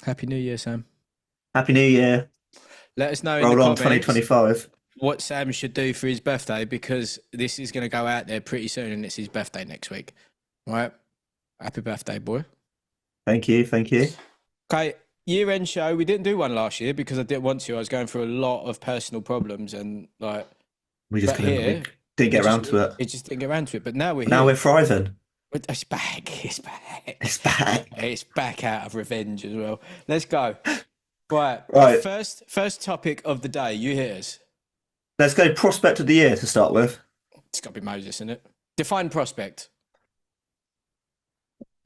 Happy New Year, Sam. Happy New Year. Let us know in the Roll on comments 2025. what Sam should do for his birthday because this is going to go out there pretty soon and it's his birthday next week. All right. Happy birthday, boy. Thank you. Thank you. Okay. Year end show. We didn't do one last year because I didn't want to. I was going through a lot of personal problems and like, We just but couldn't, we here didn't we get just, around to it, it. it just didn't get around to it. But now we're But now here. we're thriving. It's back. It's back. It's back. It's back out of revenge as well. Let's go. Right. Right. First topic of the day. You hear us. Let's go prospect of the year to start with. It's got to be Moses, isn't it? Define prospect.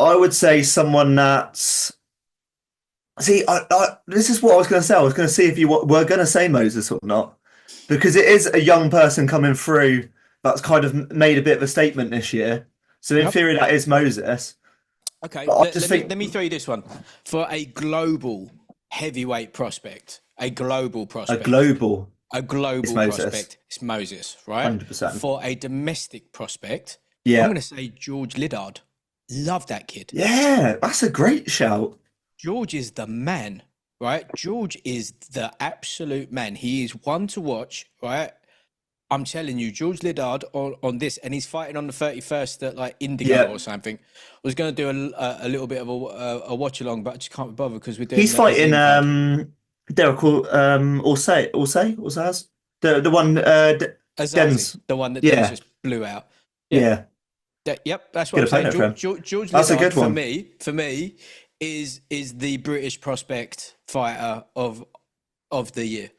I would say someone that's. See, this is what I was going to say. I was going to see if you were going to say Moses or not, because it is a young person coming through that's kind of made a bit of a statement this year. So in Yep. theory, that is Moses. Okay. But I Let, just let me think, let me throw you this one for a global heavyweight prospect. A global a prospect. global A is global Moses, prospect. It's Moses, right? 100%. For a domestic prospect, I'm Yeah. going to say George Liddard. Love that kid. Yeah, that's a great shout. George is the man, right? George is the absolute man. He is one to watch, right? I'm telling you, George Liddard on this, and he's fighting on the 31st at like Indigo Yeah. or something. I was going to do a little bit of a watch along, but I just can't be bothered because we're doing He's the fighting Azim card. Derek Orsay, the one Azazi, Dens. the one that Dennis Yeah, just blew out. Yeah, yeah. yep, that's what Good I'm saying. opponent for him. George That's a Liddard good for one. me, is the British prospect fighter of the year.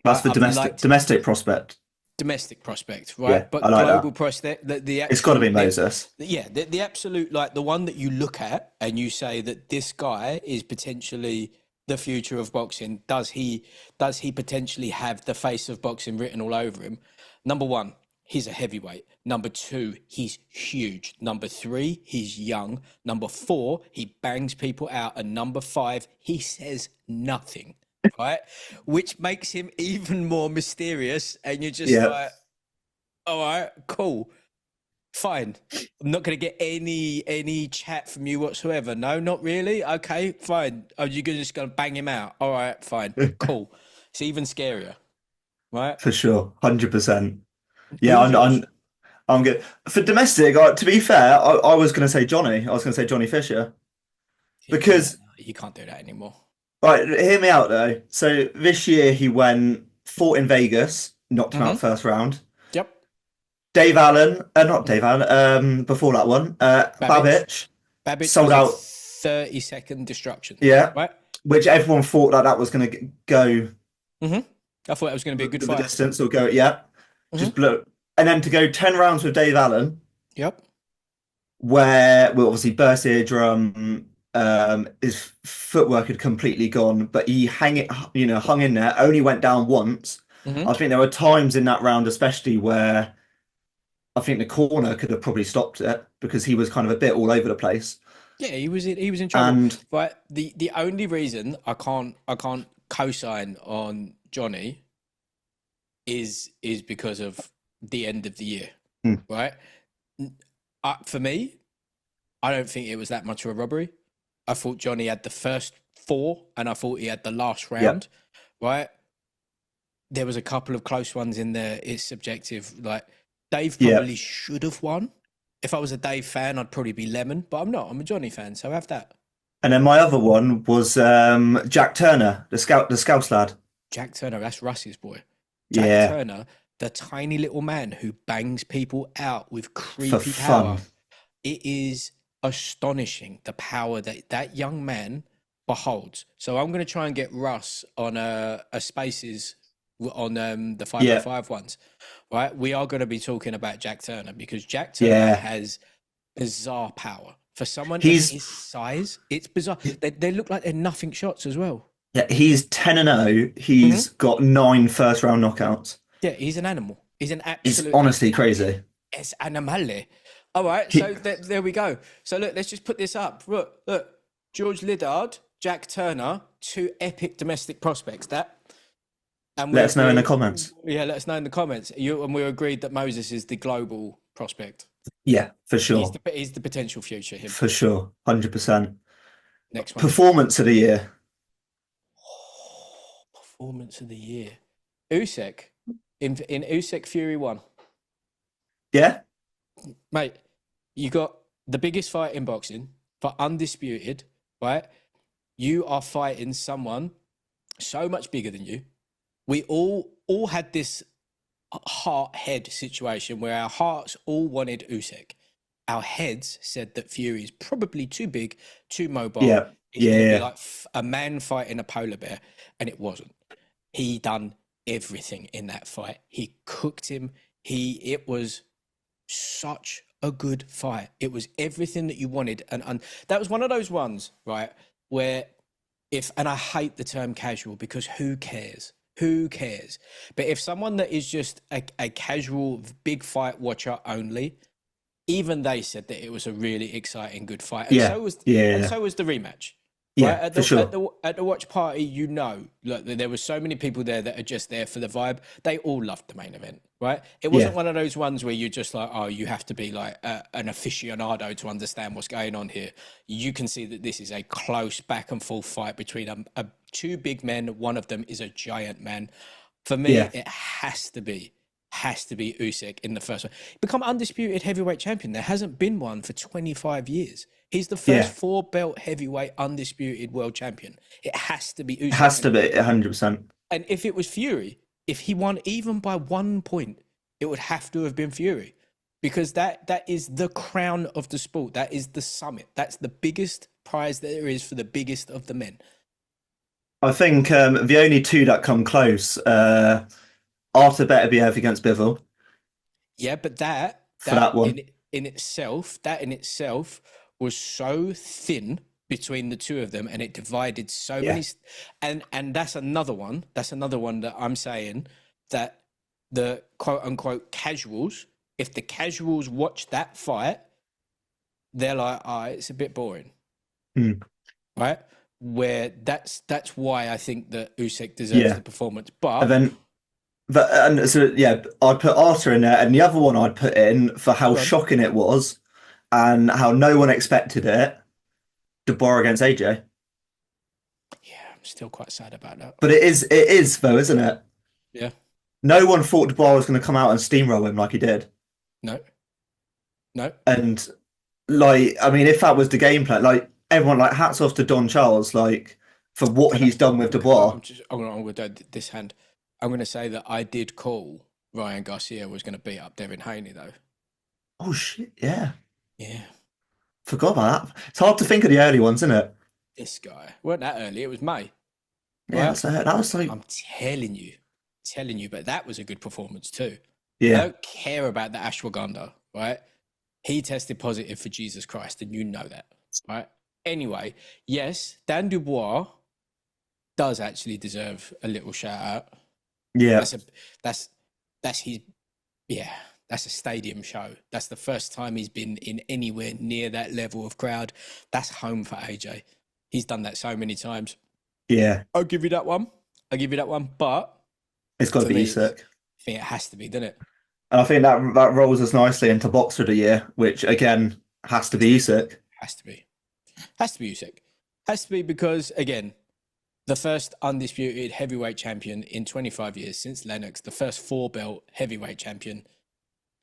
That's Right, the I've domestic liked domestic prospect. domestic prospect, Yeah, right? I But like that. global prospect, the It's got to actual, be Moses. yeah, the absolute, like the one that you look at and you say that this guy is potentially the future of boxing. Does he potentially have the face of boxing written all over him? Number one, he's a heavyweight. Number two, he's huge. Number three, he's young. Number four, he bangs people out. And number five, he says nothing, right? Which makes him even more mysterious. And you're just Yeah, like, all right, cool, fine. I'm not going to get any chat from you whatsoever. No, not really. Okay, fine. Are you just going to bang him out? All right, fine, cool. It's even scarier, right? for sure, 100%. Yeah, Who's yours? I'm good for domestic. To be fair, I was going to say Johnny. I was going to say Johnny Fisher Yeah, because no, you can't do that anymore. right, hear me out though. So this year he went fought in Vegas, knocked him out Mm-hmm. first round. Yep. Dave Allen, not Dave Allen, before that one, Babbage. Babbage Babbage sold was a out, 30-second destruction, yeah, right? which everyone thought that was going to go Mm-hmm. I thought it was going to be a good the fight. distance or go, yeah, just Mm-hmm. blew. And then to go 10 rounds with Dave Allen, Yep. where, well, obviously, burst eardrum, his footwork had completely gone, but he hung in there, only went down once. Mm-hmm. I think there were times in that round, especially where I think the corner could have probably stopped it because he was kind of a bit all over the place. Yeah, he was in trouble. And But the only reason I can't co-sign on Johnny is because of the end of the year, hmm, right? For me, I don't think it was that much of a robbery. I thought Johnny had the first four, and I thought he had the last yeah, round, right? There was a couple of close ones in there. It's subjective. Like Dave yeah. probably should have won. If I was a Dave fan, I'd probably be Lemon, but I'm not. I'm a Johnny fan, so have that. And then my other one was Jack Turner, the Scouse lad. Jack Turner, that's Russ's boy. Jack Yeah, Turner, the tiny little man who bangs people out with for creepy fun. power. It is astonishing the power that that young man beholds. So I'm going to try and get Russ on a spaces on the Yeah, 505 ones, right? We are going to be talking about Jack Turner because Jack Turner yeah. has bizarre power. For someone of He's his size, it's bizarre. They look like they're nothing shots as well. Yeah, he's 10-0. Mhm. He's got nine first round knockouts. Yeah, he's an animal. He's an It's absolute honestly crazy. es animale. All right, He, so there we go. So look, let's just put this up. Look, George Liddard, Jack Turner, two epic domestic prospects. That, and Let us know in the comments. yeah, let us know in the comments. And we agreed that Moses is the global prospect. Yeah, for He's sure. the potential future. Him. For sure. 100%. Next one. Performance of the year. performance of the year. Usyk in Usyk Fury 1. Yeah, Mate, you got the biggest fight in boxing for undisputed, right? You are fighting someone so much bigger than you. We all had this heart head situation where our hearts all wanted Usyk. Our heads said that Fury is probably too big, too mobile. yeah, He's yeah, going to be yeah. like a man fighting a polar bear, and it wasn't. He done everything in that fight. He cooked him. It was such a good fight. It was everything that you wanted, and that was one of those ones, right, where and I hate the term casual because who cares? Who cares? But if someone that is just a casual big fight watcher only, even they said that it was a really exciting, good fight, and Yeah, so was yeah, the rematch. Right yeah, for sure. at the watch party, look, there were so many people there that are just there for the vibe. They all loved the main event, right? It wasn't Yeah, one of those ones where you're just like, oh, you have to be like an aficionado to understand what's going on here. You can see that this is a close back and forth fight between two big men. One of them is a giant man. For me, yeah, it has to be Usyk in the first one. Become undisputed heavyweight champion. There hasn't been one for 25 years. He's the first yeah. four belt heavyweight undisputed world champion. It has to be It Usyk. has to be 100%. And if it was Fury, if he won even by 1 point, it would have to have been Fury. Because that is the crown of the sport. That is the summit. That's the biggest prize that there is for the biggest of the men. I think the only two that come close, Arthur Beterbiev against Bivol Yeah, but for that one. in itself was so thin between the two of them, and it divided so Yeah, many. And that's another one. That's another one that I'm saying that the quote unquote casuals, if the casuals watch that fight, they're like, ah, it's a bit boring, mm, right? Where that's why I think that Usyk deserves yeah. the performance. And But then, and so yeah, I'd put Arthur in there, and the other one I'd put in for how go on. shocking it was and how no one expected it. Dubois against AJ, Yeah, I'm still quite sad about that. but it is though, isn't it? Yeah, No one thought Dubois was going to come out and steamroll him like he did, no, no. and like I mean, if that was the game plan, like everyone, like hats off to Don Charles, like for what And he's done with Dubois. I'm gonna do this hand. I'm gonna say that I did call Ryan Garcia was gonna beat up Devin Haney though. Oh shit, yeah, Yeah, forgot about that. It's hard to think of the early ones, isn't it? this guy weren't that early. It was May, Yeah, right? that was like I'm telling you. But that was a good performance too. I yeah, don't care about the ashwagandha, right? He tested positive for Jesus Christ, and you know that, right? Anyway, yes, Dan Dubois does actually deserve a little shout out. yeah, That's a that's his yeah, that's a stadium show. That's the first time he's been in anywhere near that level of crowd. That's home for AJ. He's done that so many times. yeah. I'll give you that one. I'll give you that one. But It's got to for be me, Isak. I think it has to be, doesn't it? And I think that rolls us nicely into Boxer of the Year, which again has to be Isak. Has to be. Has to be Usyk. Has to be because again, the first undisputed heavyweight champion in 25 years since Lennox, the first four belt heavyweight champion,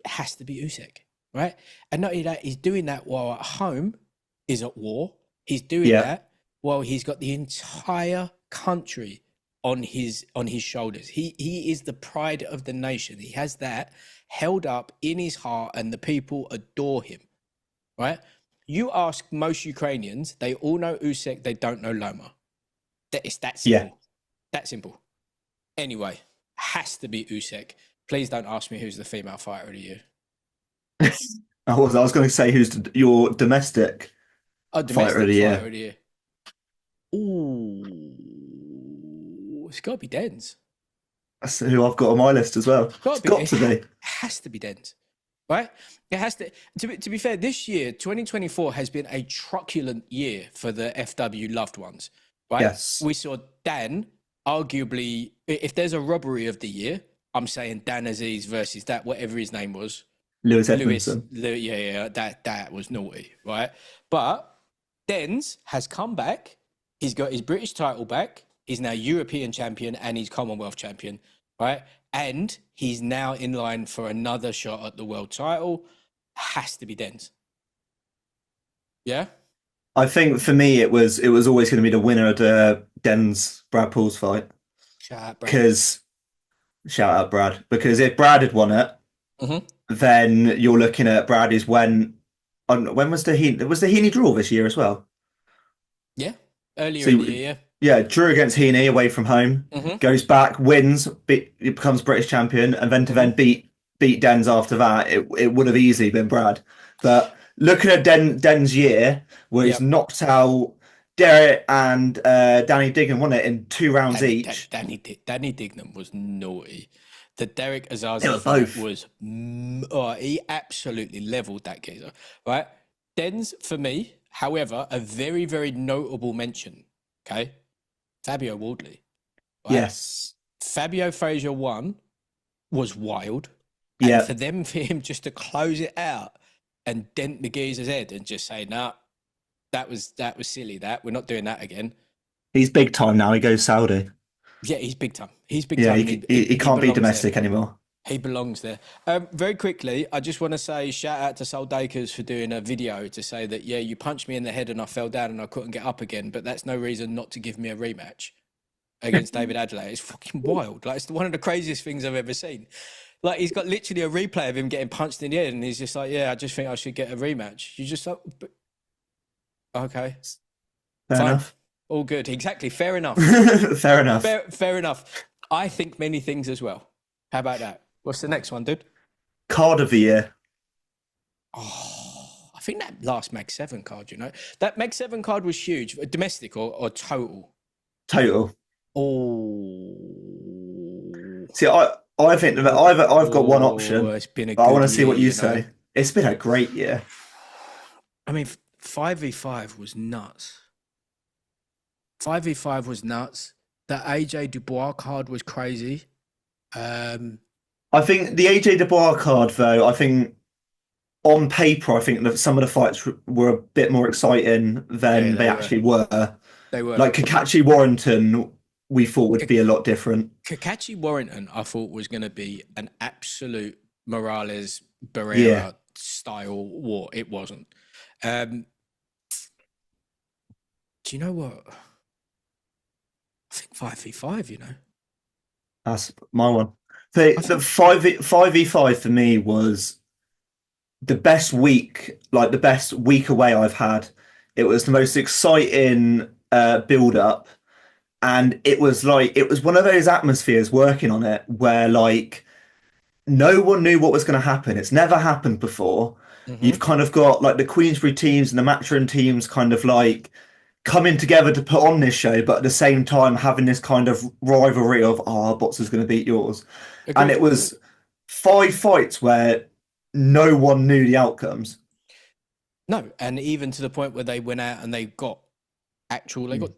it has to be Usyk, right? And not only that, he's doing that while at home is at war. He's doing Yeah, that while he's got the entire country on his shoulders. He is the pride of the nation. He has that held up in his heart, and the people adore him, right? You ask most Ukrainians, they all know Usyk, they don't know Loma. It's that yeah. simple. That simple. Anyway, has to be Usyk. Please don't ask me who's the female fighter of the year. I was going to say who's your domestic Oh, fighter of domestic the fighter year. of the year. Ooh, it's got to be Dens. That's who I've got on my list as well. Got It's to be. got to be. Has to be Dens, right? It has to. To be fair, this year, 2024, has been a truculent year for the FW loved ones, right? Yes. We saw Dan, arguably, if there's a robbery of the year, I'm saying Dan Aziz versus that whatever his name was, Lewis Lewis. Edmondson. Yeah, that was naughty, right? But Dens has come back. He's got his British title back. He's now European champion and he's Commonwealth champion, right? And he's now in line for another shot at the world title. Has to be Dens. Yeah? I think for me it was always going to be the winner of the Dens Brad Paul's fight. Shout out, Brad. Because shout out Brad. Because if Brad had won it, Mm-hmm. then you're looking at Brad is when was the Heaney draw this year as well? Yeah. Earlier So in the year, yeah, drew against Heaney away from home, yeah. goes back, wins, it becomes British champion, and then to then beat Dens after that, it would have easily been Brad. But looking at Den's year, where he's Yep. knocked out Derek and Danny Dignam, won it in 2 rounds each. Danny Dignam was naughty. The Derek Azazi They were fight both. was, he absolutely leveled that geezer, right? Dens, for me, however, a very, very notable mention, okay? Fabio Wardley. Right? Yes. Fabio Frazier 1 was wild. Yeah. And for him just to close it out and dent the geezer's head and just say, nah, that was silly, that. We're not doing that again. He's big time now. He goes Saudi. Yeah, he's big time. He's big Yeah, time. he can't be belongs domestic there. anymore. He belongs there. Very quickly, I just want to say shout out to Sol Dakers for doing a video to say that, yeah, you punched me in the head and I fell down and I couldn't get up again, but that's no reason not to give me a rematch against David Adelaide. It's fucking wild. Like, it's one of the craziest things I've ever seen. Like, he's got literally a replay of him getting punched in the head and he's just like, yeah, I just think I should get a rematch. You just like, okay. Fair Fine. enough. All good. Exactly. Fair enough. Fair enough. Fair enough. I think many things as well. How about that? What's the next one, dude? Card of the year. Oh, I think that last Mag 7 card, you know, that Mag 7 card was huge. Domestic or total? Total. Oh. See, I think that I've got one option. It's been a But I want to good see what year, you know. say. It's been a great year. I mean, 5v5 was nuts. 5v5 was nuts. The AJ Dubois card was crazy. I think the AJ Dubois card, though, I think on paper, I think that some of the fights were a bit more exciting than they actually were. They were. Like Kakachi Warrington, we thought would be a lot different. Kakachi Warrington, I thought was going to be an absolute Morales Barrera style war. It wasn't. Do you know what? I think 5v5, you know. That's my one. The 5v5 for me was the best week, like the best week away I've had. It was the most exciting build up. And it was one of those atmospheres working on it where like no one knew what was going to happen. It's never happened before. You've kind of got like the Queensbury teams and the Matchroom teams kind of like coming together to put on this show, but at the same time having this kind of rivalry of, our boxer's going to beat yours. Agreed. And it was 5 fights where no one knew the outcomes. No, and even to the point where they went out and they got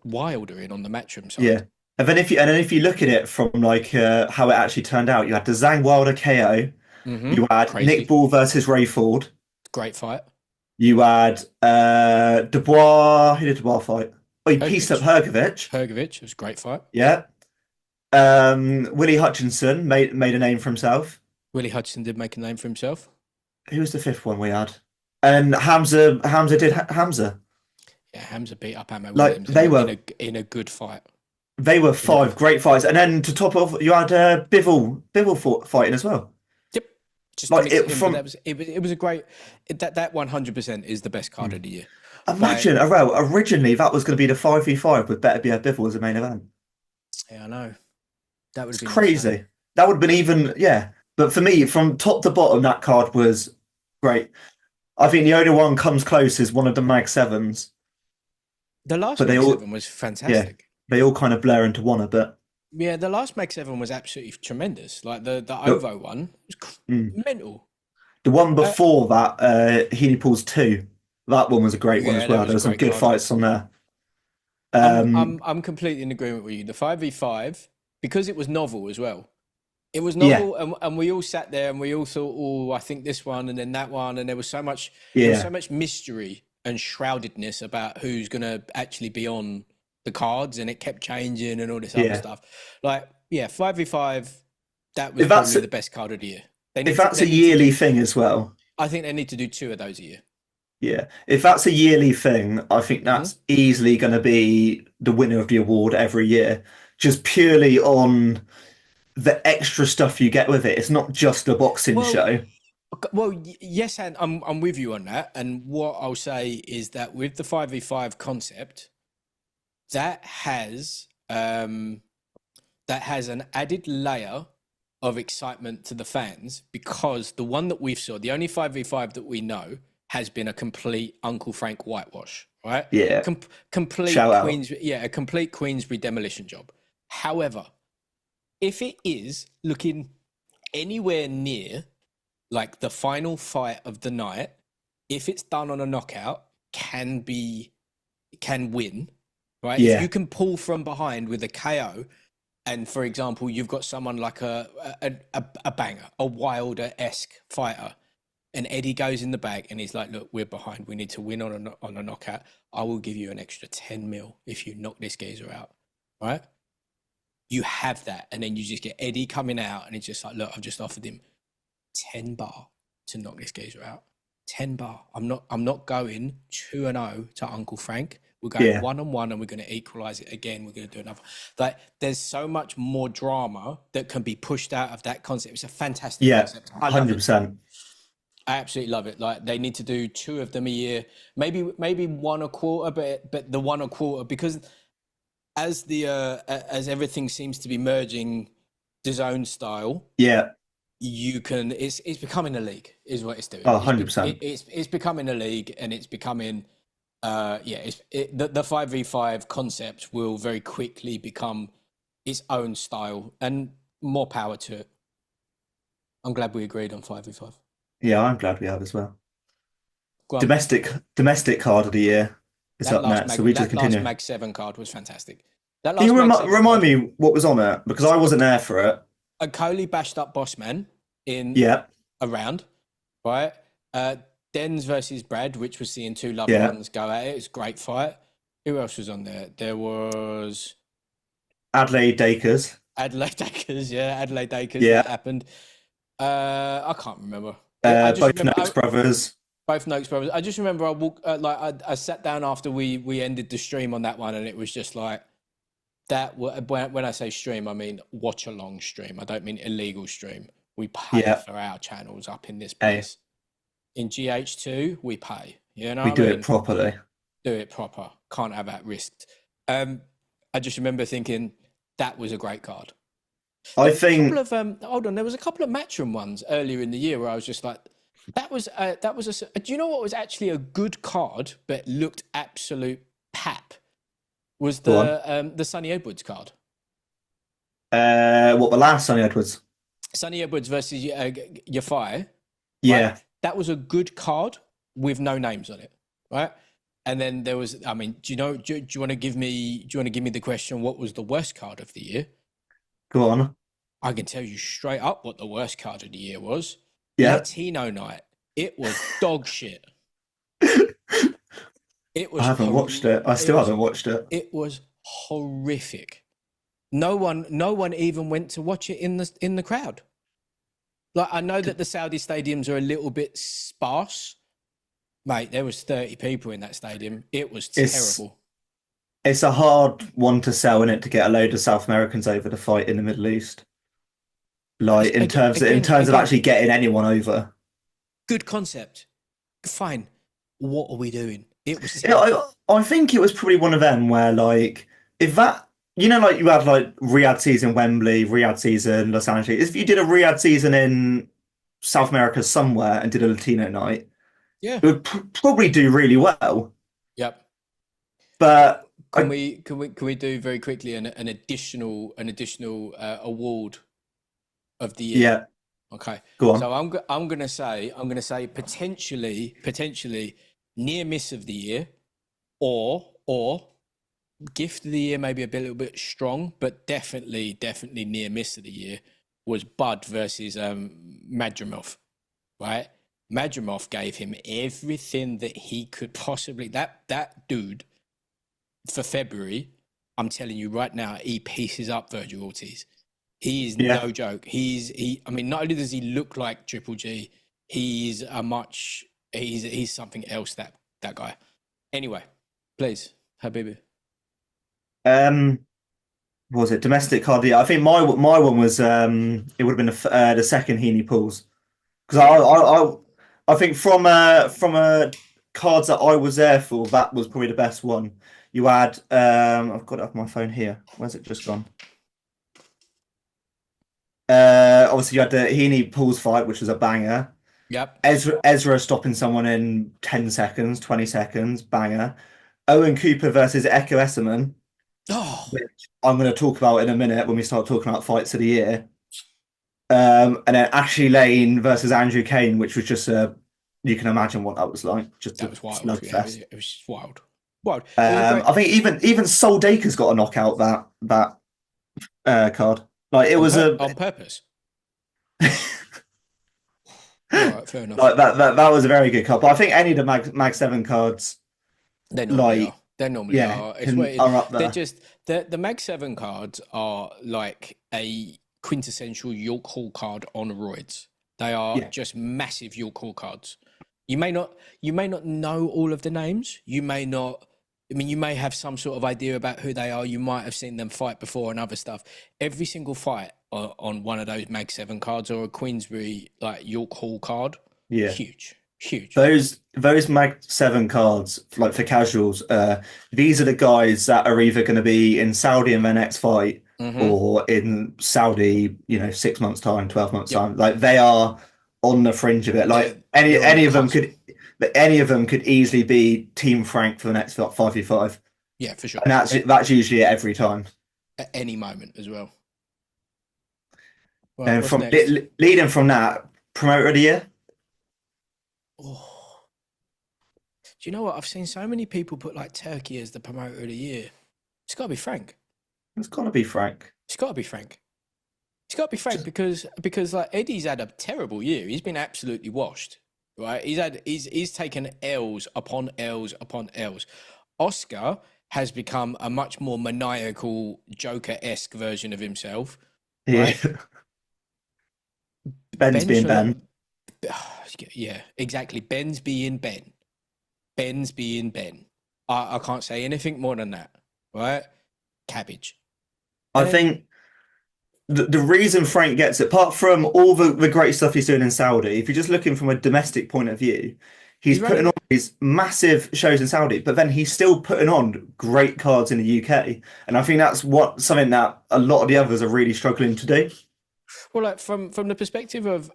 Wilder in on the Matchroom side. Yeah. And then if you look at it from like how it actually turned out, you had the Zhang Wilder KO, you had Crazy. Nick Ball versus Ray Ford. Great fight. You had Dubois. Who did Dubois fight? Oh, he pieced up Hrgovic. Hrgovic was a great fight. Yeah. Willie Hutchinson made a name for himself. Willie Hutchinson did make a name for himself. Who was the 5th one we had? And Hamza did Hamza. Yeah, Hamza beat up Ammo Like, Williams they were in a good fight. They were 5 great fights, and then to top off, you had Bivol fighting as well. Yep. Just Like, it was a great. That 100% is the best card of the year. Imagine, originally that was going to be the 5v5 with Better Be a Bivol as a main event. Yeah, I know. That would have been Crazy. insane. That would have been even, yeah. But for me, from top to bottom, that card was great. I think the only one comes close is one of the Mag 7s. The last Mag 7 was fantastic. Yeah, they all kind of blur into one a bit. Yeah, the last Mag 7 was absolutely tremendous. Like the OVO one was mental. The one before that, Heaney Pools 2, that one was a great one as well. There were some good fights on there. I'm completely in agreement with you. The 5v5, because it was novel as well. It was novel, and we all sat there and we all thought, oh, I think this one and then that one, and there was so much mystery and shroudedness about who's going to actually be on the cards, and it kept changing and all this other Yeah. stuff. Like, yeah, 5v5, that was If that's probably the best card of the year. if that's a They need to yearly do. thing as well. I think they need to do 2 of those a year. Yeah. If that's a yearly thing, I think Hmm. that's easily going to be the winner of the award every year, just purely on the extra stuff you get with it. It's not just a boxing Well, show. yes, and I'm with you on that. And what I'll say is that with the 5v5 concept, that has um, that has an added layer of excitement to the fans, because the one that we've saw, the only 5v5 that we know, has been a complete Uncle Frank whitewash, right? Yeah. Complete Shout out. a complete Queensbury demolition job. However, if it is looking anywhere near like the final fight of the night, if it's done on a knockout, can win, right? If you Yeah. can pull from behind with a KO, and for example, you've got someone like a banger, a Wilder-esque fighter, and Eddie goes in the bag and he's like, "Look, we're behind. We need to win on a knockout. I will give you an extra 10 mil if you knock this geezer out." Right? You have that, and then you just get Eddie coming out, and it's just like, "Look, I've just offered him 10 bar to knock this geezer out. 10 bar. I'm not going 2-0 to Uncle Frank. We're going Yeah. 1-1, and we're going to equalize it again. We're going to do another." Like, there's so much more drama that can be pushed out of that concept. It's a fantastic Yeah. concept. I love it. 100%. I absolutely love it. Like, they need to do 2 of them a year, maybe 1 a quarter, but the 1 a quarter, because as everything seems to be merging DAZN style, Yeah. you can. It's becoming a league, is what it's doing. Oh, 100%. It's becoming a league, and it's becoming. The 5v5 concept will very quickly become its own style, and more power to it. I'm glad we agreed on 5v5. Yeah, I'm glad we have as well. Go on. Domestic card of the year is up next, so we just That last continue. Mag 7 card was fantastic. That Can you last Mag 7 remind card, me what was on it? Because I wasn't there for it. a Coley bashed up Bossman in Yeah. a round, right? Dens versus Brad, which was seeing 2 loved Yeah. ones go at it. It was a great fight. Who else was on there? There was Adelaide Dakers. Adelaide Dakers, yeah, Adelaide Dakers. Yeah. That happened. I can't remember. I just Both remember Noakes brothers. both Noakes brothers. I just remember I sat down after we ended the stream on that one, and it was just like that. When I say stream, I mean watch along stream. I don't mean illegal stream. We pay Yeah. for our channels up in this Hey. place. In GH2, we pay. You know We what do I it mean? properly. Do it proper. Can't have that risked. I just remember thinking that was a great card. I There was a think couple of hold on. There was a couple of matchroom ones earlier in the year where I was just like, that was do you know what was actually a good card but looked absolute pap? Was Go on. the Sonny Edwards card. What the last Sonny Edwards? Sonny Edwards versus Yafai. Yeah. Right? That was a good card with no names on it, right? And then there was, I mean, do you want to give me the question, what was the worst card of the year? Go on. I can tell you straight up what the worst card of the year was. Yeah. Latino night. It was dog shit. It was I haven't watched it. I still haven't watched it. It was horrific. No one even went to watch it in the crowd. Like, I know that the Saudi stadiums are a little bit sparse. Mate, there was 30 people in that stadium. It was terrible. It's a hard one to sell in it to get a load of South Americans over to fight in the Middle East. Like, in terms of actually getting anyone over. Good concept. Fine. What are we doing? It was terrible. Yeah, I think it was probably one of them where, like, if that, you know, like you had like Riyadh season Wembley, Riyadh season Los Angeles. If you did a Riyadh season in South America somewhere and did a Latino night, yeah, it would probably do really well. Yep. But can we do very quickly an additional award of the year? Yeah. Okay. Go on. So I'm gonna say potentially near miss of the year, or gift of the year, maybe a little bit strong, but definitely near miss of the year was Bud versus Madrimov, right? Madrimov gave him everything that he could possibly. That dude for February I'm telling you right now, he pieces up Virgil Ortiz. He is Yeah. no joke. I mean, not only does he look like Triple G, he's something else, that guy. Anyway, please, Habibi. What was it domestic card? Yeah, I think my one was it would have been the second Heaney pulls because I think from cards that I was there for, that was probably the best one. You had I've got it up on my phone here. Where's it just gone? Obviously you had the Heaney pulls fight, which was a banger. Yep. Ezra stopping someone in 10 seconds, 20 seconds, banger. Owen Cooper versus Echo Esserman, Oh, which I'm going to talk about in a minute when we start talking about fights of the year. And then Ashley Lane versus Andrew Kane, which was just you can imagine what that was like, just a that was wild. Yeah, slugfest. it was just wild. Wild. It was a great I think even Sol Daker's got a knockout that card. Like it was a on purpose. All right, fair enough. like that was a very good card. But I think any of the Mag 7 cards, They normally like are. They normally yeah, are. It's what are up they're there. just the Mag 7 cards are like a quintessential York Hall card on roids. They are Yeah. just massive York Hall cards. You may not know all of the names. You may not. I mean, you may have some sort of idea about who they are. You might have seen them fight before and other stuff. Every single fight on one of those Mag 7 cards or a Queensbury like York Hall card, Yeah. huge, huge. Those Mag 7 cards, like for casuals, these are the guys that are either going to be in Saudi in their next fight Mm-hmm. or in Saudi, 6 months time, 12 months Yep. time. Like they are on the fringe of it. They're, Like any they're on the any of them cusp. could any of them could easily be Team Frank for the next 5v5. Yeah, for sure. And that's usually it every time. At any moment as well. Right, And what's from next? leading from that, promoter of the year, Oh, do you know what? I've seen so many people put like Turkey as the promoter of the year. It's got to be Frank. it's got to be Frank. It's got to be Frank. It's got to be Frank Just, because like Eddie's had a terrible year. He's been absolutely washed, right? He's taken L's upon L's upon L's. Oscar has become a much more maniacal Joker-esque version of himself, yeah. right? Ben's Ben being Shalom, Ben. yeah, exactly. Ben's being Ben. Ben's being Ben. I can't say anything more than that, right? Cabbage. I And then think the reason Frank gets it, apart from all the great stuff he's doing in Saudi, if you're just looking from a domestic point of view, he's he's putting running. on these massive shows in Saudi, but then he's still putting on great cards in the UK. And I think that's something that a lot of the others are really struggling to do. Well, like from the perspective of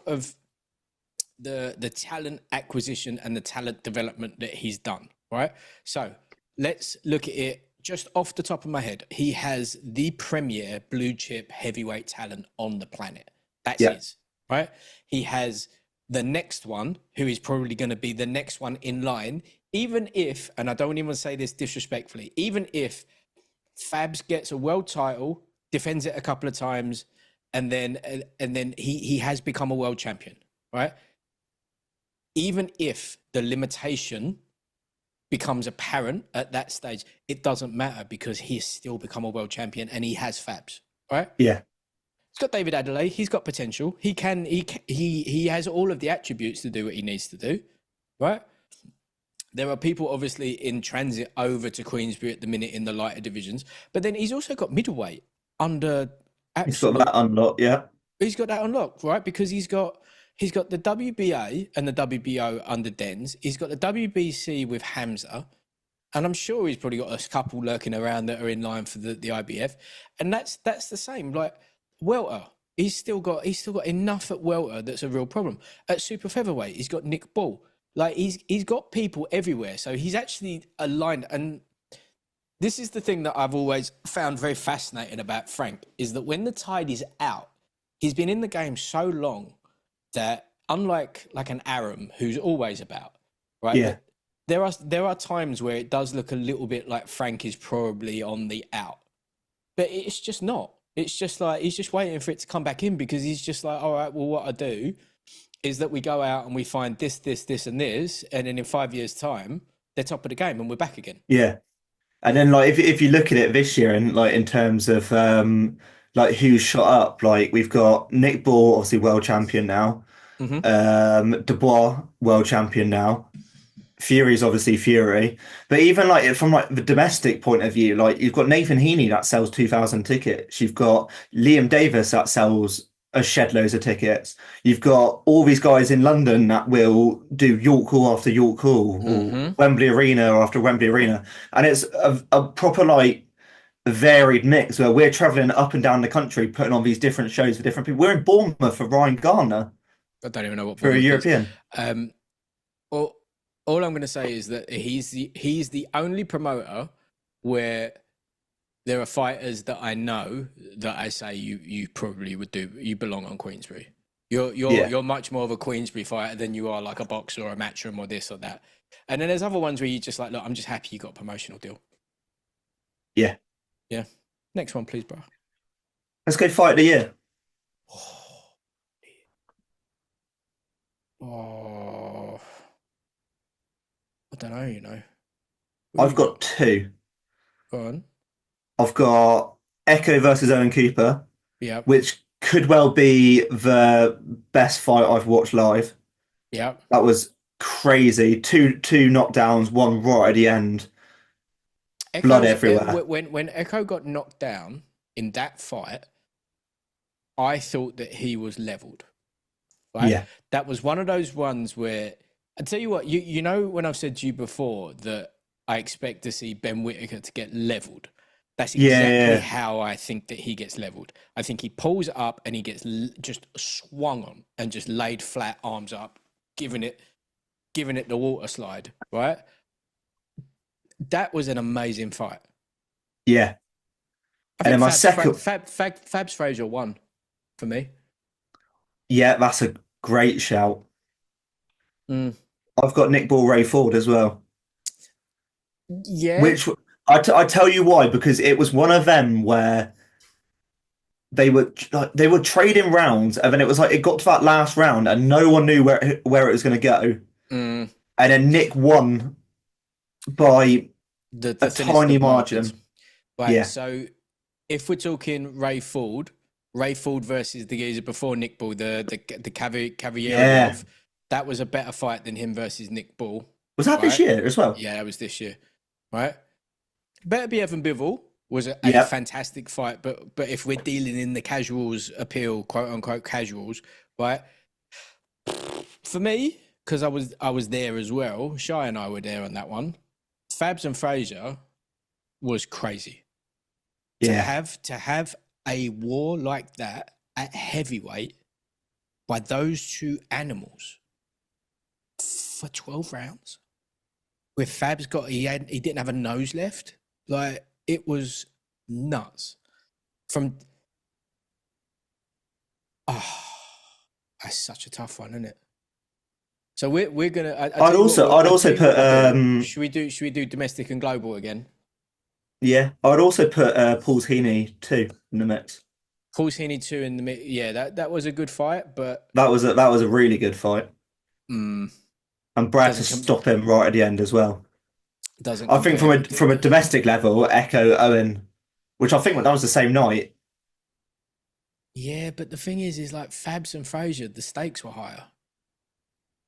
the talent acquisition and the talent development that he's done, right? So let's look at it just off the top of my head. He has the premier blue chip heavyweight talent on the planet. That's Yeah. his, right? He has the next one, who is probably going to be the next one in line, even if, and I don't even say this disrespectfully, even if Fabs gets a world title, defends it a couple of times, and then he has become a world champion, right? Even if the limitation becomes apparent at that stage, it doesn't matter because he's still become a world champion and he has Fabs, right? Yeah. He's got David Adelaide. He's got potential. He has all of the attributes to do what he needs to do, right? There are people obviously in transit over to Queensbury at the minute in the lighter divisions, but then he's also got middleweight under He's got absolute. that unlocked. Yeah. He's got that unlocked, right? Because he's got the WBA and the WBO under Dens. He's got the WBC with Hamza, and I'm sure he's probably got a couple lurking around that are in line for the IBF, and that's the same. Like welter, he's still got enough at welter that's a real problem. At super featherweight, he's got Nick Ball. Like he's got people everywhere, so he's actually aligned. And this is the thing that I've always found very fascinating about Frank is that when the tide is out, he's been in the game so long that unlike like an Aram who's always about, right? Yeah. That there are times where it does look a little bit like Frank is probably on the out, but it's just not. It's just like he's just waiting for it to come back in because he's just like, all right, well, what I do is that we go out and we find this, and this, and then in 5 years' time, they're top of the game and we're back again. Yeah. And then like if you look at it this year and like in terms of like who's shot up, like we've got Nick Ball, obviously world champion now, Hmm. Dubois world champion now. Fury's obviously Fury, but even like from like the domestic point of view, like you've got Nathan Heaney that sells 2,000 tickets. You've got Liam Davis that sells a shed loads of tickets. You've got all these guys in London that will do York Hall after York Hall or Hmm. Wembley Arena after Wembley Arena, and it's a proper like varied mix where we're traveling up and down the country putting on these different shows for different people. We're in Bournemouth for Ryan Garner I don't even know what for a Bournemouth is. European. Um, all, all I'm going to say is that he's the only promoter where there are fighters that I know that I say you probably would do. You belong on Queensberry. Yeah, You're much more of a Queensberry fighter than you are like a boxer or a matchroom or this or that. And then there's other ones where you just like, look, I'm just happy you got a promotional deal. yeah. Yeah. Next one, please, bro. Let's go fight of the year. Oh, I don't know. What have I've you got got? two. Go on. I've got Echo versus Owen Cooper, Yep. which could well be the best fight I've watched live. Yep. That was crazy. Two knockdowns, one right at the end, blood Echo's everywhere. when Echo got knocked down in that fight, I thought that he was leveled. Right, Yeah, that was one of those ones where I tell you what, you know when I've said to you before that I expect to see Ben Whittaker to get leveled. That's yeah, exactly yeah, how I think that he gets leveled. I think he pulls up and he gets just swung on and just laid flat, arms up, giving it the water slide. Right, that was an amazing fight. yeah. I And think then my second, Fabs Fraser won for me. yeah, that's a great shout. Mm. I've got Nick Ball, Ray Ford as well. Yeah. Which I tell you why, because it was one of them where they were trading rounds, and then it was like it got to that last round, and no one knew where it was going to go, Mm. and then Nick won by a The thinnest tiny of margins. margin. Right. Yeah, So if we're talking Ray Ford versus the geezer before Nick Ball, the yeah. Kavalierov, that was a better fight than him versus Nick Ball. Was that this Right? year as well? Yeah, that was this year. Right? Better be Evan Bivol was a Yeah, fantastic fight, but if we're dealing in the casuals appeal, quote unquote casuals, right? For me, because I was there as well. Shy and I were there on that one. Fabs and Fraser was crazy. yeah, To have a war like that at heavyweight by those two animals for 12 rounds with Fab's got he didn't have a nose left, like it was nuts from oh, that's such a tough one, isn't it? So we're gonna I tell you what I'd I tell also you what put we'll do, should we do domestic and global again? yeah, I'd also put Paul Heaney too in the mix. Paul's Heaney 2 in the yeah, that was a good fight, but That was a really good fight, mm, and Brad to doesn't com- stop him right at the end as well. doesn't I think compare with from a domestic level, Echo Owen, which I think that was the same night. Yeah, but the thing is like Fabs and Fraser, the stakes were higher.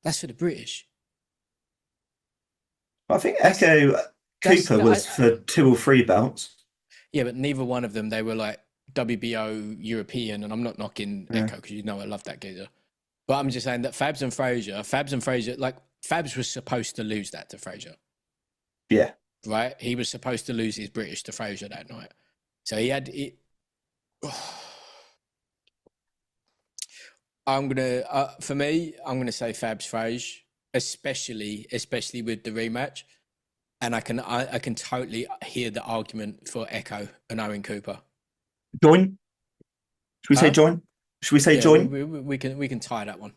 That's for the British. I think That's Echo that's Cooper was for two or three belts. yeah, but neither one of them they were like WBO European, and I'm not knocking Yeah, Echo because you know I love that geezer, but I'm just saying that Fabs and Fraser, like Fabs was supposed to lose that to Fraser, yeah. right? He was supposed to lose his British to Fraser that night, so he had it. I'm gonna for me, I'm gonna say Fabs Fraser, especially with the rematch. And I can totally hear the argument for Echo and Owen Cooper. Join? Should we say Huh? join? Should we say Yeah, join? we can tie that one.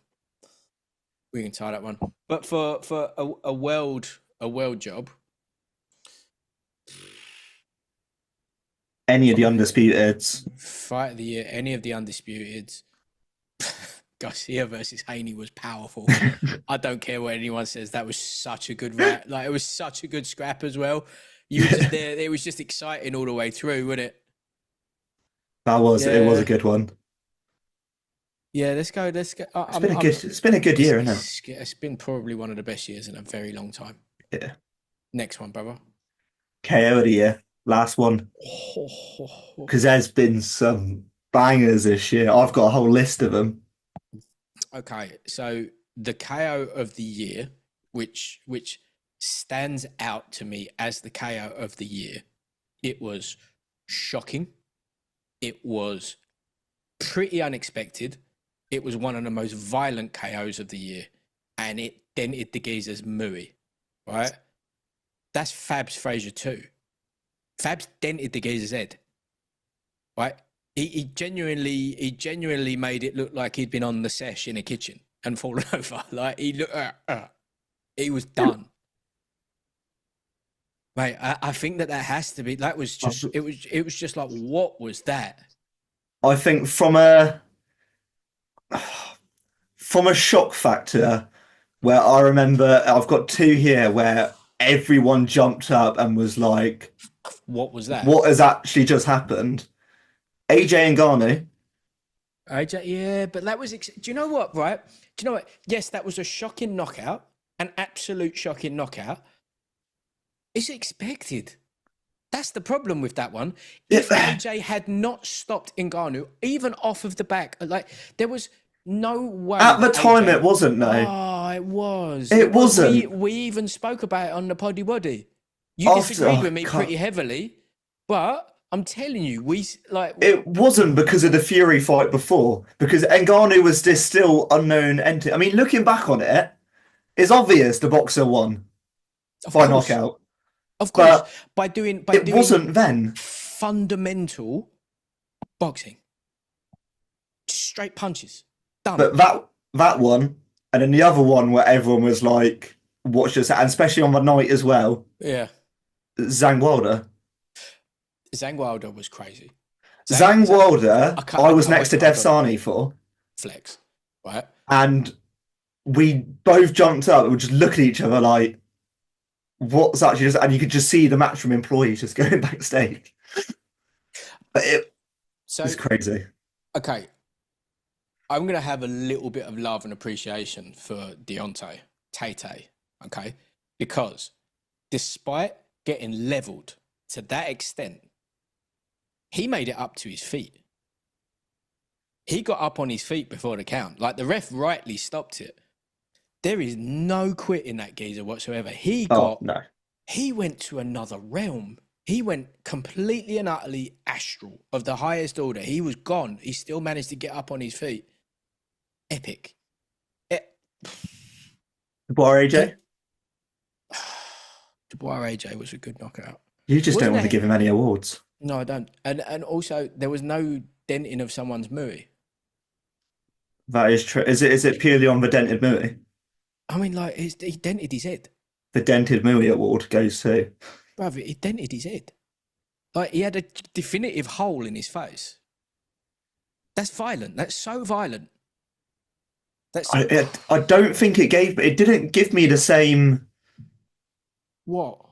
We can tie that one. But for a world job, Any of the probably undisputeds. fight of the year, any of the undisputeds. Garcia versus Haney was powerful. I don't care what anyone says. That was such a good like it was such a good scrap as well. You were just there. It was just exciting all the way through, wasn't it? It was a Yeah. good one. Yeah, let's go. Let's go. It's been a good year, isn't it? It's been probably one of the best years in a very long time. Yeah. Next one, brother. KO of the year, last one, because there's been some bangers this year. I've got a whole list of them. Okay, so the KO of the year, which stands out to me as the KO of the year, it was shocking. It was pretty unexpected. It was one of the most violent KOs of the year, and it dented the geezer's mooey, right? That's Fab's Fraser too. Fab's dented the geezer's head, right? He genuinely made it look like he'd been on the sesh in a kitchen and fallen over. Like he was done. Mate, I think that has to be. That was just. It was just like, what was that? I think from a shock factor, where I remember I've got two here where everyone jumped up and was like, What was that? "What has actually just happened?" AJ Ngannou. AJ, yeah, but that was. Do you know what? Right? Do you know what? Yes, that was a shocking knockout, an absolute shocking knockout. It's expected. That's the problem with that one. If AJ had not stopped Ngannou, even off of the back, like there was no way. At the time, AJ, it wasn't, no. Oh, it was. It wasn't. We even spoke about it on the Poddy Woddy. You disagreed with me pretty heavily, but I'm telling you, it wasn't because of the Fury fight before, because Ngannou was this still unknown entity. I mean, looking back on it, it's obvious the boxer won by knockout. Of course, by doing it wasn't then fundamental boxing, straight punches. Done. But that one, and then the other one where everyone was like, "Watch this," and especially on the night as well. Yeah, Zhang Wilder. Zhang Wilder was crazy. Zhang Wilder, I was next to Dev Sani for flex, right? And we both jumped up and we just look at each other like, what's actually just, and you could just see the matchroom employees just going backstage. But it was crazy. Okay. I'm going to have a little bit of love and appreciation for Deontay Tay, okay? Because despite getting leveled to that extent, he made it up to his feet. He got up on his feet before the count. Like the ref rightly stopped it. There is no quitting that geezer whatsoever. He went to another realm. He went completely and utterly astral of the highest order. He was gone. He still managed to get up on his feet. Epic. Dubois AJ? Dubois AJ was a good knockout. You just don't want to give him any awards. No, I don't. And also, there was no denting of someone's mooey. That is true. Is it purely on the dented mooey? I mean, like, he dented his head. The dented mooey award goes to... Brother, he dented his head. Like, he had a definitive hole in his face. That's violent. That's so violent. I don't think it didn't give me the same... What?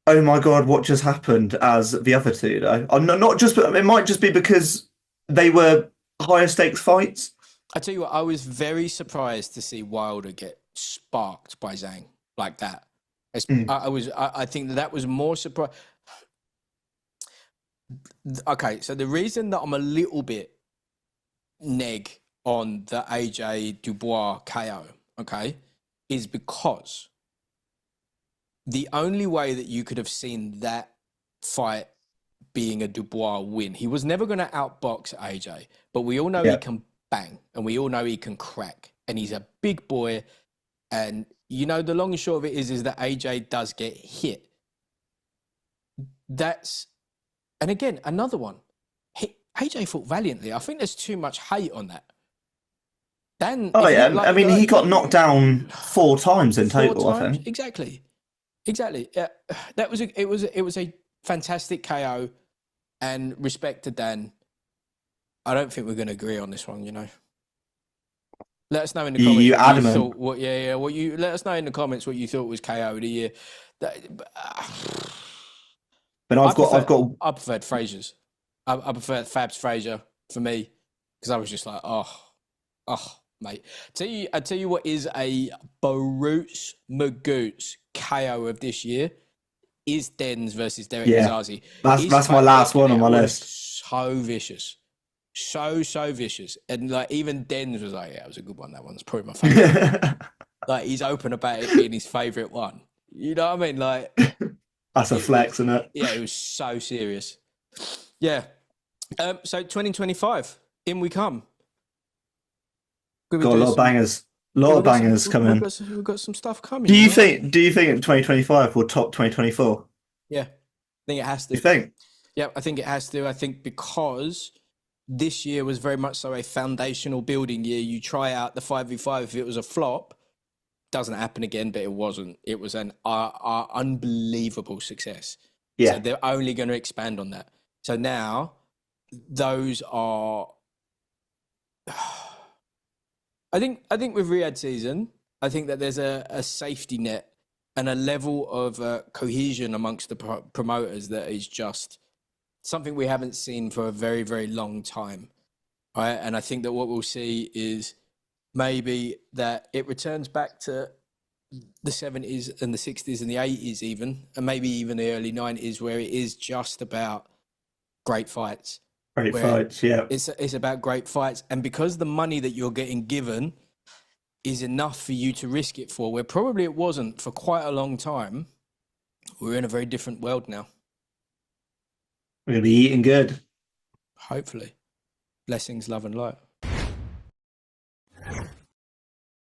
Oh my God, what just happened as the other two, though? Not just, it might just be because they were higher stakes fights. I tell you what, I was very surprised to see Wilder get sparked by Zhang like that. I think that was more surprise. Okay, so the reason that I'm a little bit neg on the AJ Dubois KO, okay, is because the only way that you could have seen that fight being a Dubois win, he was never going to outbox AJ, but we all know he can bang and we all know he can crack and he's a big boy. And, you know, the long and short of it is that AJ does get hit. And again, another one. AJ fought valiantly. I think there's too much hate on that. I mean, he got knocked down 4 times in total, I think. Exactly. Yeah, it was a fantastic KO, and respect to Dan. I don't think we're going to agree on this one, you know. Let us know in the comments let us know in the comments what you thought was KO of the year. But I preferred Fraser's. I preferred Fab's Fraser for me because I was just like, oh, mate. I tell you what is a Baroots Magoots KO of this year is Dens versus Derek Yeah, Mazazi. that's my last one on my Was list. so vicious. So vicious. And like even Dens was like, yeah, it was a good one. That one's probably my favourite. Like he's open about it being his favourite one. You know what I mean? Like That's a it was, flex, isn't it? yeah, it was so serious. Yeah. So 2025, in we come. Got a lot of bangers. A lot of bangers coming. We've got some stuff coming. Do you think 2025 will top 2024? Yeah, I think it has to. You think? Yeah, I think it has to. I think because this year was very much so a foundational building year. You try out the 5v5. If it was a flop, doesn't happen again, but it wasn't. It was an unbelievable success. Yeah. So they're only going to expand on that. So now those are... I think with Riyadh season, I think that there's a safety net and a level of cohesion amongst the promoters that is just something we haven't seen for a very, very long time. Right? And I think that what we'll see is maybe that it returns back to the 70s and the 60s and the 80s even, and maybe even the early 90s, where it is just about great fights. Great fights, yeah. It's about great fights. And because the money that you're getting given is enough for you to risk it for, where probably it wasn't for quite a long time, we're in a very different world now. We're going to be eating good. Hopefully. Blessings, love and light.